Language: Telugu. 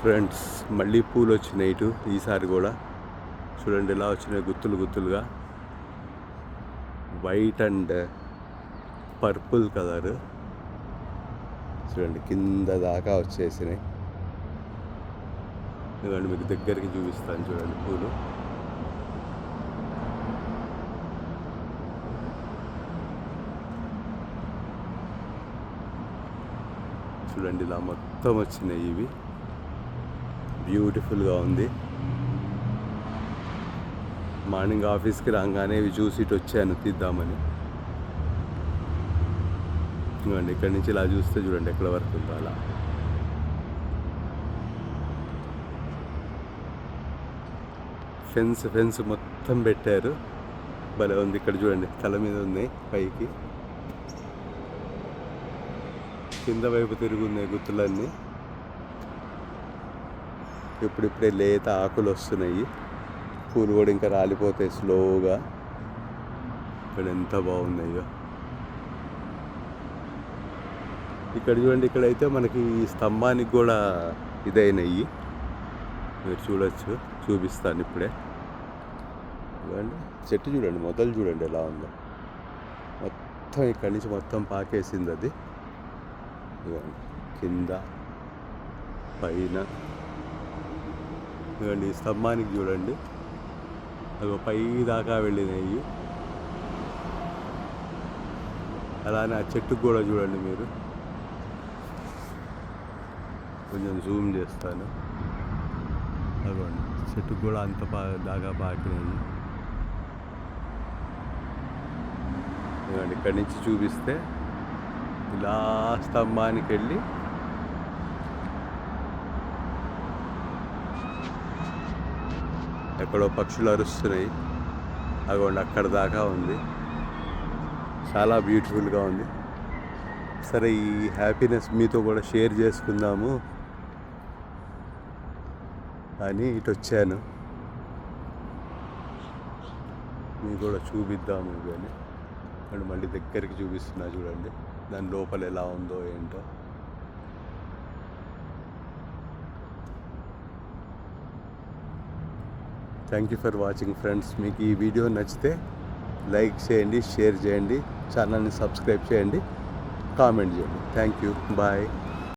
ఫ్రెండ్స్ మళ్ళీ పూలు వచ్చినాయి ఇటు ఈసారి కూడా చూడండి ఎలా వచ్చినాయి గుత్తులు గుత్తులుగా వైట్ అండ్ పర్పుల్ కలర్ చూడండి కింద దాకా వచ్చేసినాయి. ఎందుకంటే మీకు దగ్గరికి చూపిస్తాను చూడండి పూలు చూడండి ఇలా మొత్తం వచ్చినాయి. ఇవి బ్యూటిఫుల్గా ఉంది. మార్నింగ్ ఆఫీస్కి రాగానే ఇవి చూసి ఇటు వచ్చాను తీద్దామని. చూడండి ఇక్కడి నుంచి ఇలా చూస్తే చూడండి ఎక్కడ వరకు ఉందో అలా. ఫెన్స్ మొత్తం పెట్టారు, భలే ఉంది. ఇక్కడ చూడండి తల మీద ఉన్నాయి, పైకి కింద వైపు తిరుగున్నాయి గుత్తులన్నీ. ఇప్పుడిప్పుడే లేత ఆకులు వస్తున్నాయి, పూలు కూడా ఇంకా రాలిపోతాయి స్లోగా. ఇక్కడ ఎంత బాగున్నాయో. ఇక్కడ చూడండి ఇక్కడైతే మనకి స్తంభానికి కూడా ఇదైనాయి, మీరు చూడొచ్చు. చూపిస్తాను ఇప్పుడే. చూడండి చెట్టు చూడండి, మొదలు చూడండి ఎలా ఉందో. మొత్తం ఇక్కడి నుంచి మొత్తం పాకేసింది అది. ఇవ్వండి కింద పైన. ఇవ్వండి ఈ స్తంభానికి చూడండి, అవి పై దాకా వెళ్ళినాయి. అలానే ఆ చెట్టుకు కూడా చూడండి మీరు. కొంచెం జూమ్ చేస్తాను. అదిగోండి చెట్టుకు కూడా అంత దాకా పాకినాయి. ఇవ్వండి ఇక్కడి నుంచి చూపిస్తే ఇలా స్తంభానికి వెళ్ళి ఎక్కడో పక్షులు అరుస్తున్నాయి, అదిగోండి అక్కడ దాకా ఉంది. చాలా బ్యూటిఫుల్గా ఉంది. సరే ఈ హ్యాపీనెస్ మీతో కూడా షేర్ చేసుకుందాము అని ఇటు వచ్చాను, మీకు కూడా చూపిద్దాము కానీ. అండ్ మళ్ళీ దగ్గరికి చూపిస్తున్నా చూడండి, దాని లోపల ఎలా ఉందో ఏంటో. Thank you for watching friends. మీకు ఈ వీడియో నచ్చితే లైక్ చేయండి, షేర్ చేయండి, ఛానల్ని సబ్స్క్రైబ్ చేయండి, కామెంట్ చేయండి. Thank you, bye.